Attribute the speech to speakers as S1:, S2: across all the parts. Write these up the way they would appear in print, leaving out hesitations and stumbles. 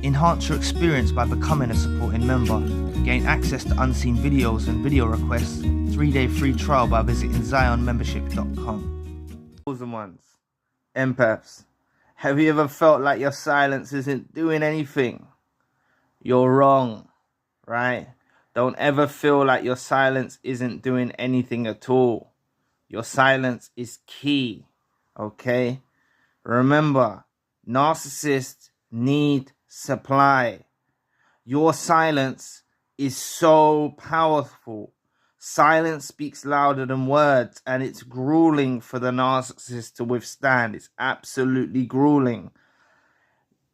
S1: Enhance your experience by becoming a supporting member. Gain access to unseen videos and video requests. 3-day free trial by visiting zionmembership.com. Chosen ones, empaths, have you ever felt like your silence isn't doing anything? You're wrong, right? Don't ever feel like your silence isn't doing anything at all. Your silence is key, okay? Remember, narcissists need supply. Your silence is so powerful. Silence speaks louder than words, and it's grueling for the narcissist to withstand. It's absolutely grueling.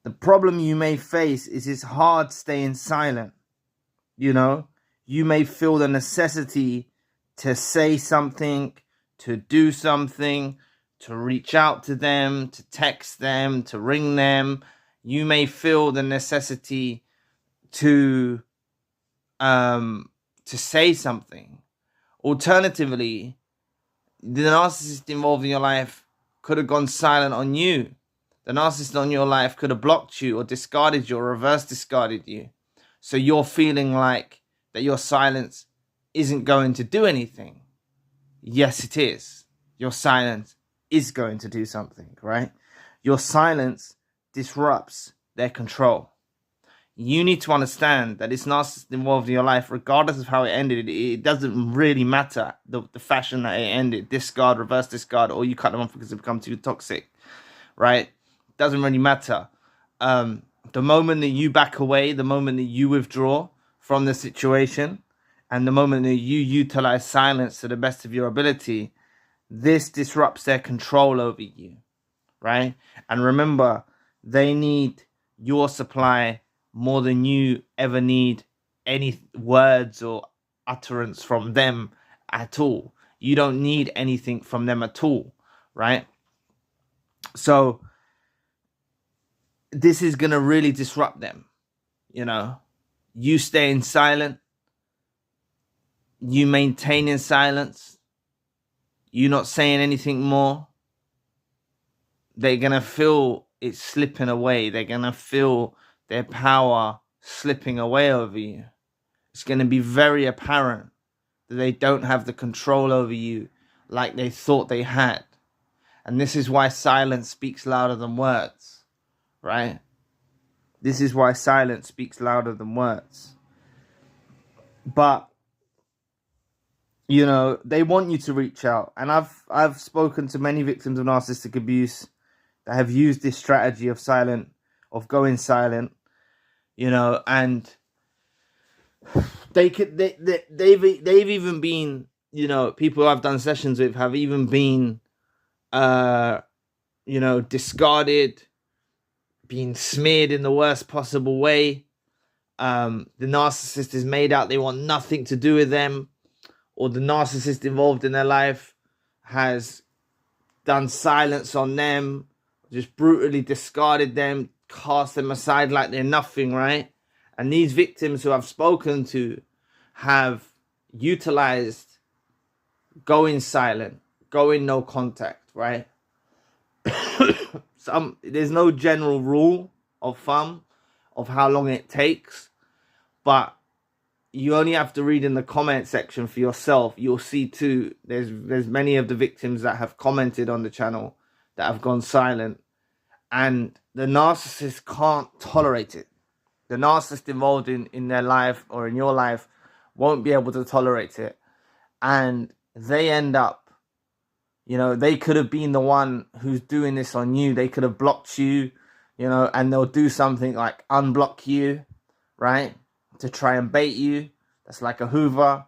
S1: The problem you may face is it's hard staying silent. You know, you may feel the necessity to say something, to do something, to reach out to them, to text them, to ring them. You may feel the necessity to say something. Alternatively, the narcissist involved in your life could have gone silent on you. The narcissist on your life could have blocked you or discarded you or reverse discarded you. So you're feeling like that your silence isn't going to do anything. Yes, it is. Your silence is going to do something, right? Your silence disrupts their control. You need to understand that this narcissist involved in your life, regardless of how it ended, it doesn't really matter the fashion that it ended. Discard, reverse discard, or you cut them off because they become too toxic, right? It doesn't really matter. The moment that you back away, the moment that you withdraw from the situation, and the moment that you utilize silence to the best of your ability, this disrupts their control over you, right? And remember, they need your supply more than you ever need any words or utterance from them at all. You don't need anything from them at all, right? So this is going to really disrupt them, you know. You staying silent, you maintaining silence, you not saying anything more, they're going to feel it slipping away. They're going to feel their power slipping away over you. It's going to be very apparent that they don't have the control over you like they thought they had. And this is why silence speaks louder than words, right? This is why silence speaks louder than words. But, you know, they want you to reach out. And I've spoken to many victims of narcissistic abuse that have used this strategy of going silent, you know, and they've even been, you know, people I've done sessions with have even been, you know, discarded, being smeared in the worst possible way. The narcissist is made out they want nothing to do with them, or the narcissist involved in their life has done silence on them, just brutally discarded them, cast them aside like they're nothing, right? And these victims who I've spoken to have utilized going silent, going no contact, right? There's no general rule of thumb of how long it takes, but you only have to read in the comment section for yourself. You'll see too, there's many of the victims that have commented on the channel that have gone silent, and the narcissist can't tolerate it. The narcissist involved in their life or in your life won't be able to tolerate it. And they end up, you know, they could have been the one who's doing this on you. They could have blocked you, you know, and they'll do something like unblock you, right? To try and bait you. That's like a Hoover,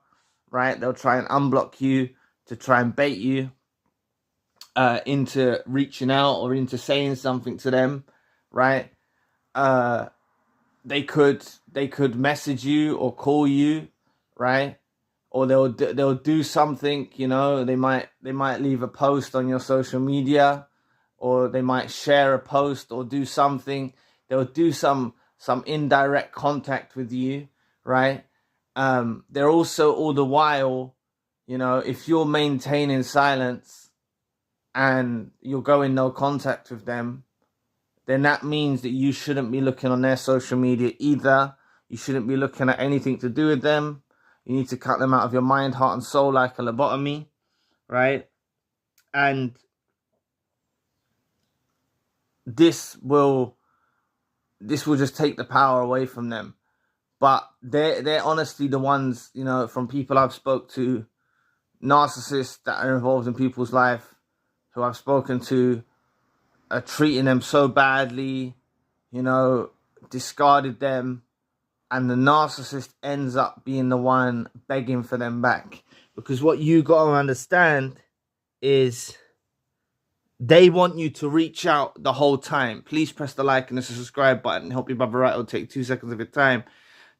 S1: right? They'll try and unblock you to try and bait you into reaching out or into saying something to them, right? They could message you or call you, right? Or they'll do something, you know. They might leave a post on your social media, or they might share a post or do something. They'll do some indirect contact with you, right? They're also all the while, you know, if you're maintaining silence and you're going no contact with them, then that means that you shouldn't be looking on their social media either. You shouldn't be looking at anything to do with them. You need to cut them out of your mind, heart, and soul like a lobotomy, right? And this will just take the power away from them. But they're honestly the ones, you know, from people I've spoke to, narcissists that are involved in people's life, who I've spoken to, are treating them so badly, you know, discarded them, and the narcissist ends up being the one begging for them back. Because what you got to understand is they want you to reach out the whole time. Please press the like and the subscribe button. Help your brother out. It'll take 2 seconds of your time.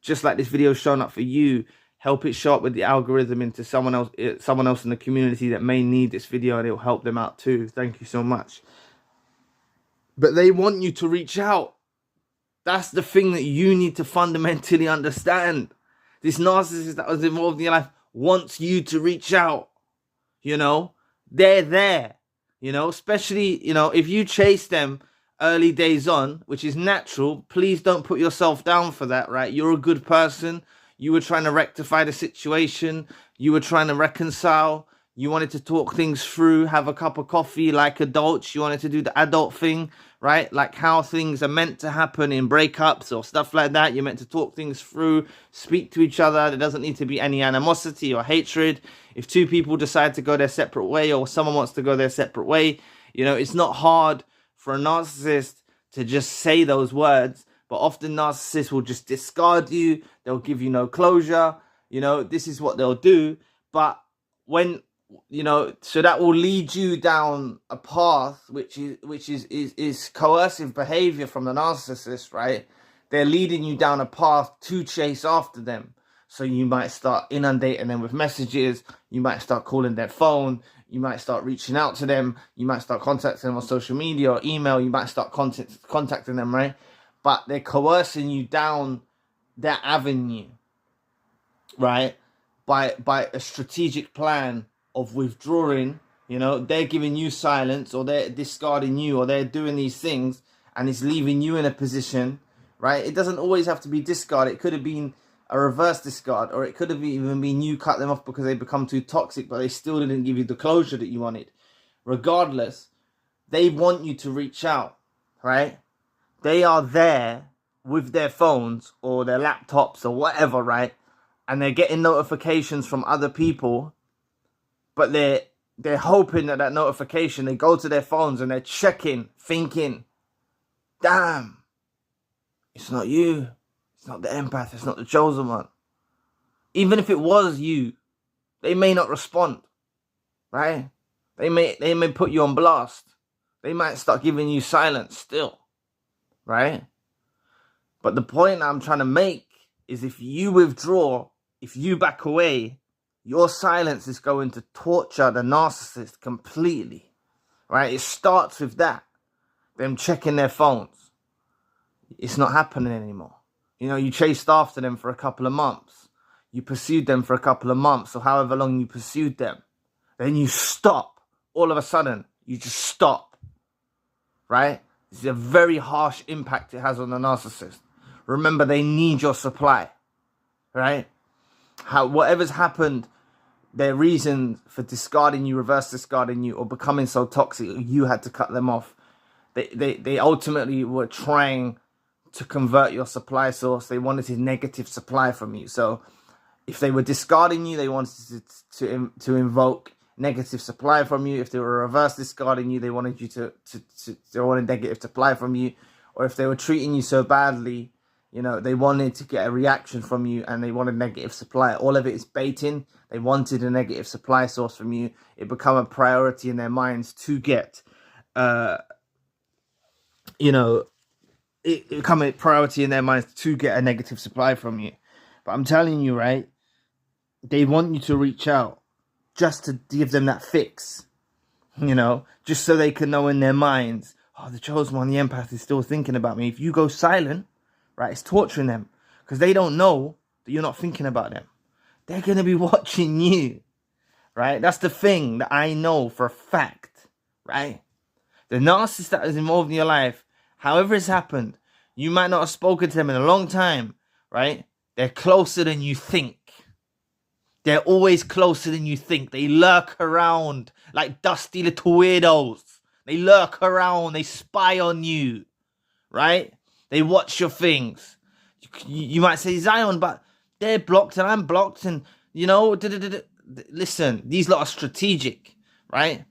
S1: Just like this video showing up for you, help it show up with the algorithm into someone else in the community that may need this video, and it'll help them out too. Thank you so much. But they want you to reach out. That's the thing that you need to fundamentally understand. This narcissist that was involved in your life wants you to reach out. You know, they're there. You know, especially, you know, if you chase them early days on, which is natural, please don't put yourself down for that, right? You're a good person. You were trying to rectify the situation. You were trying to reconcile. You wanted to talk things through, have a cup of coffee like adults. You wanted to do the adult thing, right? Like how things are meant to happen in breakups or stuff like that. You're meant to talk things through, speak to each other. There doesn't need to be any animosity or hatred. If two people decide to go their separate way, or someone wants to go their separate way, you know, it's not hard for a narcissist to just say those words. But often narcissists will just discard you. They'll give you no closure. You know, this is what they'll do. But when, you know, so that will lead you down a path which is coercive behavior from the narcissist, right? They're leading you down a path to chase after them. So you might start inundating them with messages. You might start calling their phone. You might start reaching out to them. You might start contacting them on social media or email. You might start contacting them, right? But they're coercing you down that avenue, right? By a strategic plan of withdrawing. You know, they're giving you silence, or they're discarding you, or they're doing these things, and it's leaving you in a position, right? It doesn't always have to be discard. It could have been a reverse discard, or it could have even been you cut them off because they become too toxic, but they still didn't give you the closure that you wanted. Regardless, they want you to reach out, right? They are there with their phones or their laptops or whatever, right? And they're getting notifications from other people, but they're hoping that notification, they go to their phones and they're checking, thinking, damn, it's not you. It's not the empath. It's not the chosen one. Even if it was you, they may not respond, right? They may put you on blast. They might start giving you silence still, right? But the point I'm trying to make is, if you withdraw, if you back away, your silence is going to torture the narcissist completely, right? It starts with that, them checking their phones. It's not happening anymore. You know, you chased after them for a couple of months. You pursued them for a couple of months, or however long you pursued them. Then you stop. All of a sudden, you just stop, right? This is a very harsh impact it has on the narcissist. Remember, they need your supply, right? Whatever's happened, their reason for discarding you, reverse discarding you, or becoming so toxic, you had to cut them off. They ultimately were trying to convert your supply source. They wanted a negative supply from you. So if they were discarding you, they wanted to invoke negative supply from you. If they were reverse discarding you, they wanted you they wanted negative supply from you. Or if they were treating you so badly, you know, they wanted to get a reaction from you, and they wanted negative supply. All of it is baiting. They wanted a negative supply source from you. It became a priority in their minds to get, you know, it become a priority in their minds to get a negative supply from you. But I'm telling you, right, they want you to reach out just to give them that fix, you know, just so they can know in their minds, oh, the chosen one, the empath, is still thinking about me. If you go silent, right, it's torturing them, because they don't know that you're not thinking about them. They're going to be watching you, right? That's the thing that I know for a fact, right? The narcissist that is involved in your life however it's happened, you might not have spoken to them in a long time, right? They're closer than you think. They're always closer than you think. They lurk around like dusty little weirdos. They lurk around. They spy on you, right? They watch your things. You might say, Zion, but they're blocked and I'm blocked. And, you know, listen, these lot are strategic, right?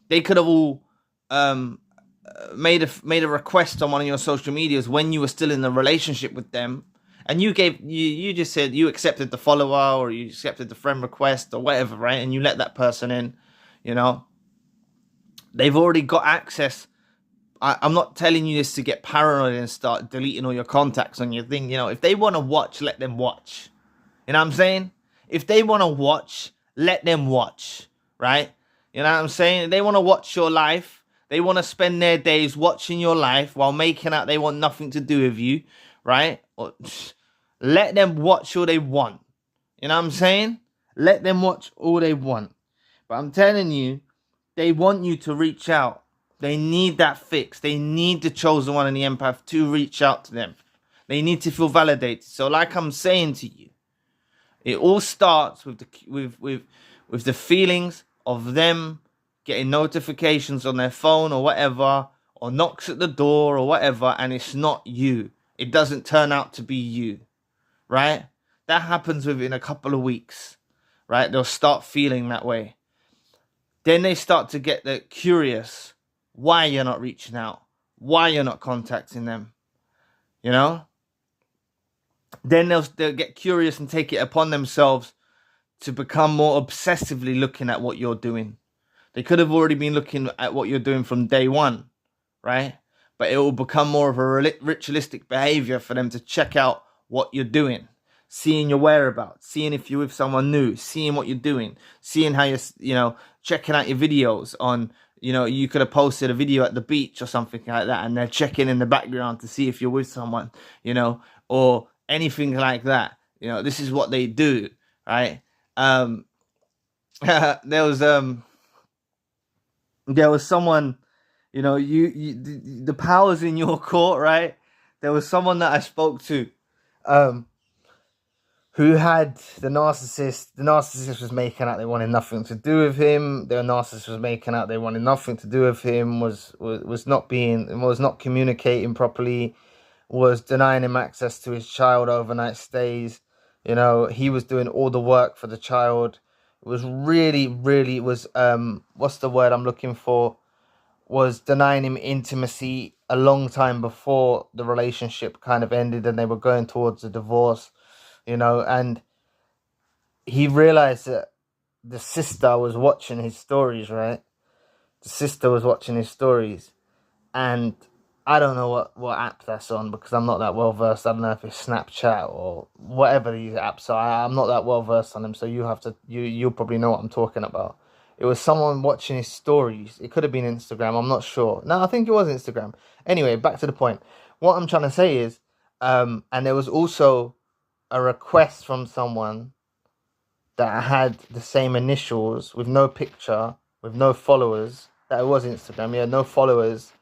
S1: They could have all made a request on one of your social medias when you were still in a relationship with them. And you just said you accepted the follower or you accepted the friend request or whatever, right? And you let that person in, you know. They've already got access. I'm not telling you this to get paranoid and start deleting all your contacts on your thing. You know, if they want to watch, let them watch. You know what I'm saying? If they want to watch, let them watch, right? You know what I'm saying? They want to watch your life. They want to spend their days watching your life while making out they want nothing to do with you, right? Let them watch all they want. You know what I'm saying? Let them watch all they want. But I'm telling you, they want you to reach out. They need that fix. They need the chosen one and the empath to reach out to them. They need to feel validated. So like I'm saying to you, it all starts with the feelings of them getting notifications on their phone or whatever, or knocks at the door or whatever, and it's not you. It doesn't turn out to be you, right? That happens within a couple of weeks, right? They'll start feeling that way. Then they start to get curious why you're not reaching out, why you're not contacting them, you know? Then they'll get curious and take it upon themselves to become more obsessively looking at what you're doing. They could have already been looking at what you're doing from day one, right? But it will become more of a ritualistic behavior for them to check out what you're doing, seeing your whereabouts, seeing if you're with someone new, seeing what you're doing, seeing how you're, checking out your videos on, you could have posted a video at the beach or something like that, and they're checking in the background to see if you're with someone, or anything like that. This is what they do, right? There was someone, the power's in your court, right? There was someone that I spoke to, who had the narcissist. The narcissist was making out they wanted nothing to do with him. The narcissist was making out they wanted nothing to do with him, was not communicating properly, was denying him access to his child overnight stays. He was doing all the work for the child. It was really, what's the word I'm looking for? Was denying him intimacy a long time before the relationship kind of ended and they were going towards a divorce, and he realized that the sister was watching his stories, right? The sister was watching his stories, and I don't know what app that's on because I'm not that well versed. I don't know if it's Snapchat or whatever these apps are. I'm not that well versed on them, so you'll probably know what I'm talking about. It was someone watching his stories. It could have been Instagram. I'm not sure. No, I think it was Instagram. Anyway, back to the point. What I'm trying to say is, and there was also a request from someone that had the same initials with no picture, with no followers. That it was Instagram. Yeah, no followers.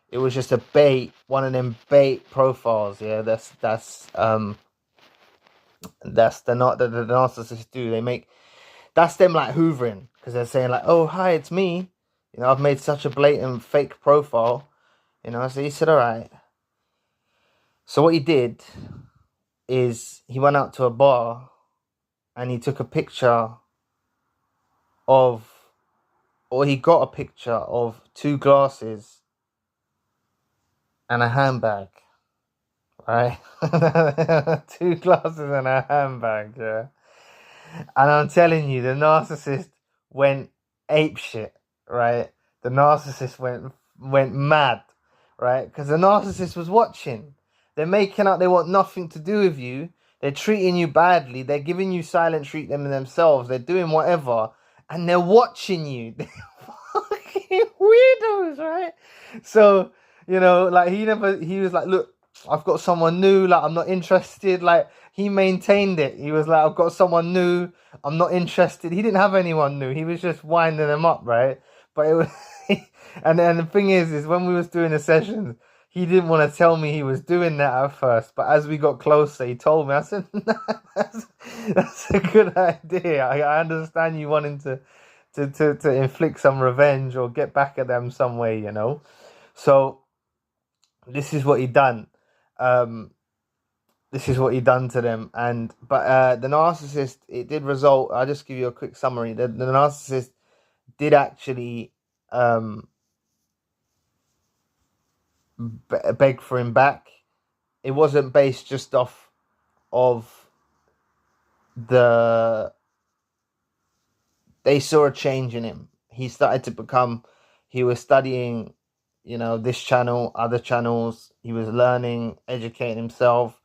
S1: It was just a bait, one of them bait profiles. Yeah, that's the narcissists do. They make, that's them like hoovering, because they're saying like, oh hi, it's me. I've made such a blatant fake profile. So he said, all right. So what he did is he went out to a bar and he took a picture of, or he got a picture of 2 glasses and a handbag, right? 2 glasses and a handbag, yeah. And I'm telling you, the narcissist went apeshit, right? The narcissist went mad, right? Because the narcissist was watching. They're making out they want nothing to do with you. They're treating you badly. They're giving you silent treatment themselves. They're doing whatever. And they're watching you. They're fucking weirdos, right? So, he was like, look, I've got someone new. Like, I'm not interested. Like, he maintained it. He was like, I've got someone new. I'm not interested. He didn't have anyone new. He was just winding them up, right? But it was, and the thing is when we was doing the sessions,
S2: he didn't want to tell me he was doing that at first, but as we got closer, he told me. I said, that's a good idea. I understand you wanting to inflict some revenge or get back at them some way, you know. So this is what he done. This is what he done to them. But the narcissist, it did result. I'll just give you a quick summary. The narcissist did actually beg for him back. It wasn't based just off of they saw a change in him. He started to become, he was studying, you know, this channel, other channels. He was learning, educating himself.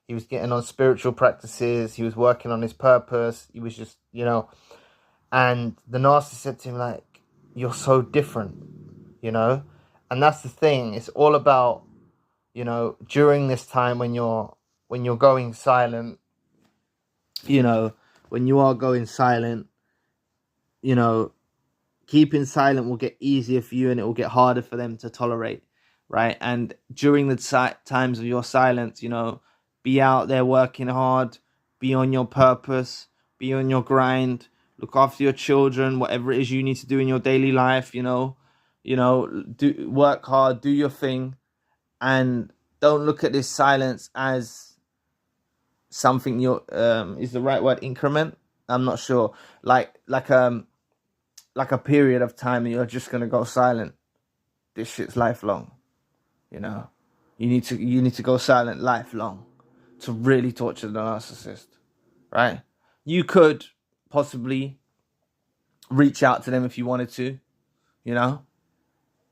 S2: He was getting on spiritual practices. He was working on his purpose. He was just, you know, and the narcissist said to him, like, you're so different, you know. And that's the thing. It's all about, you know, during this time when you're going silent, you know, when you are going silent, you know, keeping silent will get easier for you and it will get harder for them to tolerate, right? And during the times of your silence, you know, be out there working hard, be on your purpose, be on your grind, look after your children, whatever it is you need to do in your daily life, you know, do work hard, do your thing, and don't look at this silence as something you're is the right word, increment? I'm not sure. Like a period of time that you're just gonna go silent. This shit's lifelong. You know, you need to go silent lifelong to really torture the narcissist, right? You could possibly reach out to them if you wanted to, you know,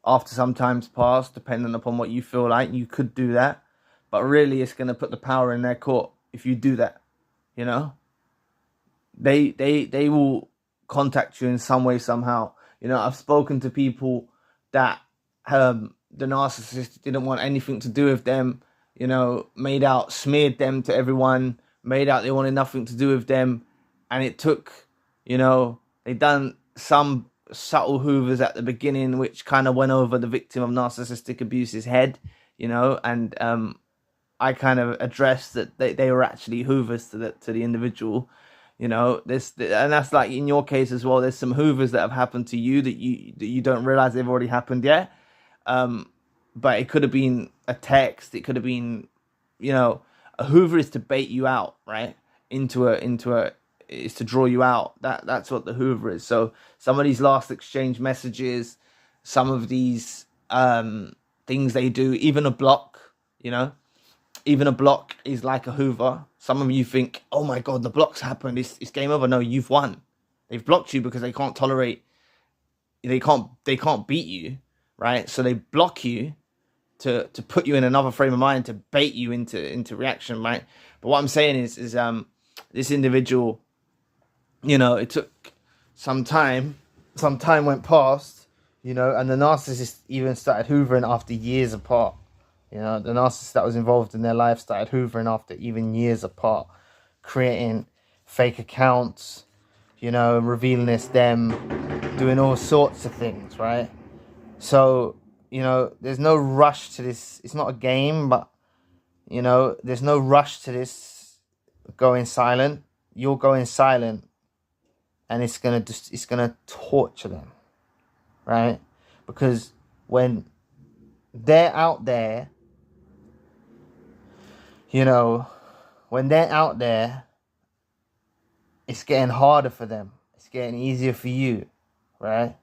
S2: after some time's passed, depending upon what you feel like, you could do that. But really, it's going to put the power in their court if you do that, you know. They will contact you in some way, somehow. You know, I've spoken to people that the narcissist didn't want anything to do with them, you know, smeared them to everyone, made out they wanted nothing to do with them. And it took, you know, they done some subtle hoovers at the beginning, which kind of went over the victim of narcissistic abuse's head, you know, and I kind of addressed that they were actually hoovers to the individual, you know. And that's like in your case as well. There's some hoovers that have happened to you that you don't realize they've already happened yet. But it could have been a text. It could have been, you know, a hoover is to bait you out, right? Into a is to draw you out. That's what the hoover is. So some of these last exchange messages, some of these things they do, even a block, you know, even a block is like a hoover. Some of you think, oh my God, the block's happened. It's game over. No, you've won. They've blocked you because they can't tolerate, they can't beat you, right? So they block you to put you in another frame of mind, to bait you into reaction, right? But what I'm saying is this individual, you know, it took some time went past, you know, and the narcissist even started hoovering after years apart. You know, the narcissist that was involved in their life started hoovering after even years apart, creating fake accounts, you know, revealing it's them, doing all sorts of things, right? So, you know, there's no rush to this. It's not a game, but, you know, there's no rush to this going silent. You're going silent, and it's gonna torture them, right? Because when they're out there, you know, when they're out there, it's getting harder for them. It's getting easier for you, right?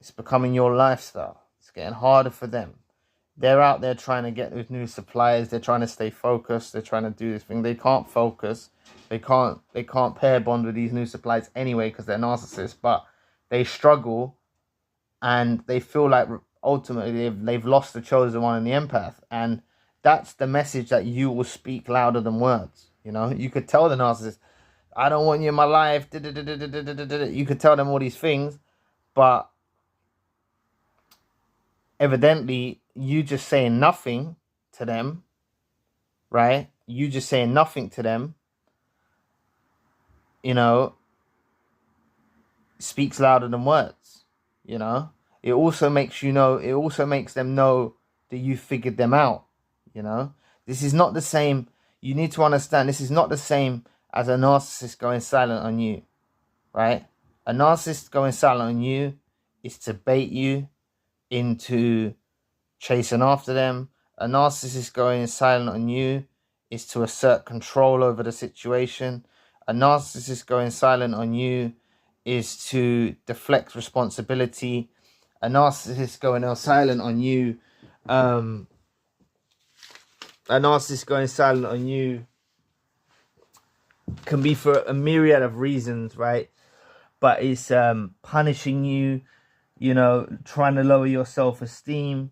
S2: It's becoming your lifestyle. It's getting harder for them. They're out there trying to get with new suppliers. They're trying to stay focused. They're trying to do this thing. They can't focus. They can't pair bond with these new suppliers anyway because they're narcissists. But they struggle, and they feel like ultimately they've lost the chosen one and the empath. And that's the message that you will speak louder than words. You know, you could tell the narcissist, I don't want you in my life. You could tell them all these things, but evidently you just saying nothing to them, right? You just saying nothing to them, you know, speaks louder than words, you know. It also makes them know that you figured them out. You know, this is not the same. You need to understand this is not the same as a narcissist going silent on you, right? A narcissist going silent on you is to bait you into chasing after them. A narcissist going silent on you is to assert control over the situation. A narcissist going silent on you is to deflect responsibility. A narcissist going silent on you, can be for a myriad of reasons, right? But it's punishing you, you know, trying to lower your self-esteem,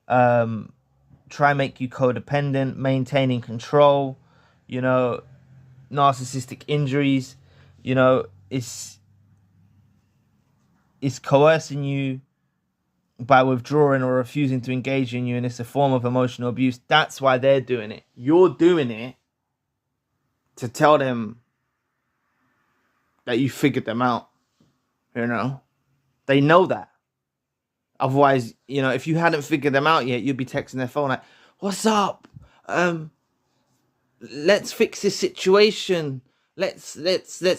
S2: try and make you codependent, maintaining control, you know, narcissistic injuries, you know, it's coercing you by withdrawing or refusing to engage in you, and it's a form of emotional abuse. That's why they're doing it. You're doing it to tell them that you figured them out, you know. They know that. Otherwise, you know, if you hadn't figured them out yet, you'd be texting their phone like, "What's up? Let's fix this situation. Let's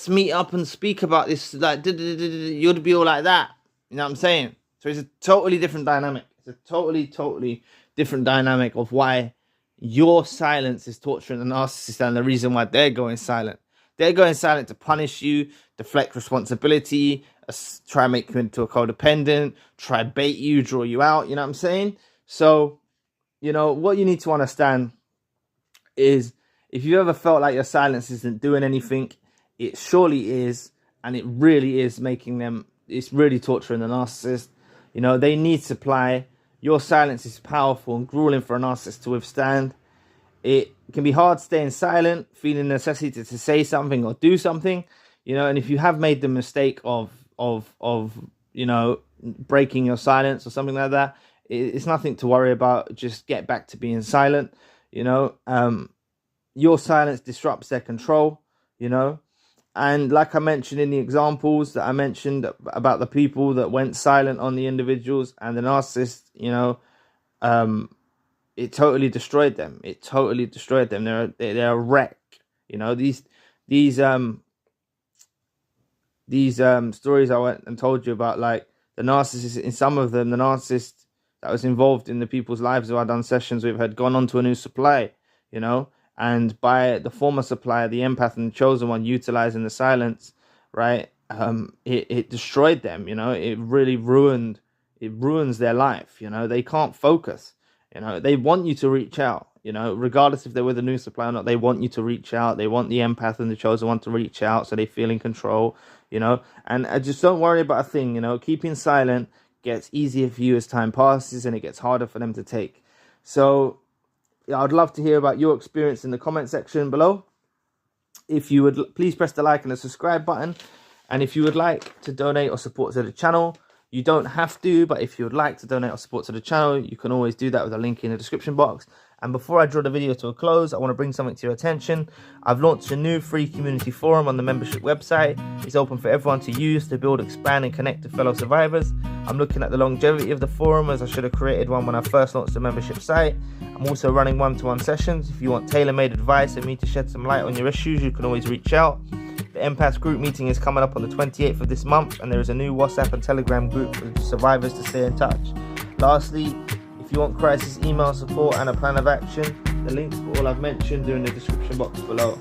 S2: meet up and speak about this." Like, you'd be all like that. You know what I'm saying? So it's a totally different dynamic. It's a totally different dynamic of why your silence is torturing the narcissist and the reason why they're going silent. They're going silent to punish you, deflect responsibility, try and make you into a codependent, try and bait you, draw you out. You know what I'm saying? So, you know, what you need to understand is if you ever felt like your silence isn't doing anything, it surely is. And it really is making them, it's really torturing the narcissist. You know, they need supply. Your silence is powerful and grueling for a narcissist to withstand. It can be hard staying silent, feeling the necessity to say something or do something, you know, and if you have made the mistake of you know, breaking your silence or something like that, it's nothing to worry about. Just get back to being silent, you know. Your silence disrupts their control, you know. And like I mentioned in the examples that I mentioned about the people that went silent on the individuals and the narcissist, you know, it totally destroyed them. It totally destroyed them. They're a wreck. You know, these stories I went and told you about, like the narcissist, in some of them, the narcissist that was involved in the people's lives who I'd done sessions with had gone on to a new supply, you know, and by the former supplier, the empath and the chosen one, utilizing the silence, right, it destroyed them, you know. It really ruins their life, you know. They can't focus, you know. They want you to reach out, you know, regardless if they're with a new supplier or not. They want you to reach out. They want the empath and the chosen one to reach out so they feel in control, you know. And just don't worry about a thing, you know. Keeping silent gets easier for you as time passes, and it gets harder for them to take. So yeah, I'd love to hear about your experience in the comment section below. If you would, please press the like and the subscribe button. And if you would like to donate or support to the channel, you don't have to, but if you would like to donate or support to the channel, you can always do that with a link in the description box. And before I draw the video to a close, I want to bring something to your attention. I've launched a new free community forum on the membership website. It's open for everyone to use to build, expand, and connect to fellow survivors. I'm looking at the longevity of the forum, as I should have created one when I first launched the membership site. I'm also running one-to-one sessions. If you want tailor-made advice and me to shed some light on your issues, you can always reach out. The empaths group meeting is coming up on the 28th of this month, and there is a new WhatsApp and Telegram group for survivors to stay in touch. Lastly, if you want crisis email support and a plan of action, the links for all I've mentioned are in the description box below.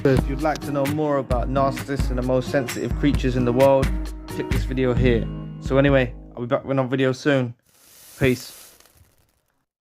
S2: So if you'd like to know more about narcissists and the most sensitive creatures in the world, click this video here. So anyway, I'll be back with another video soon. Peace.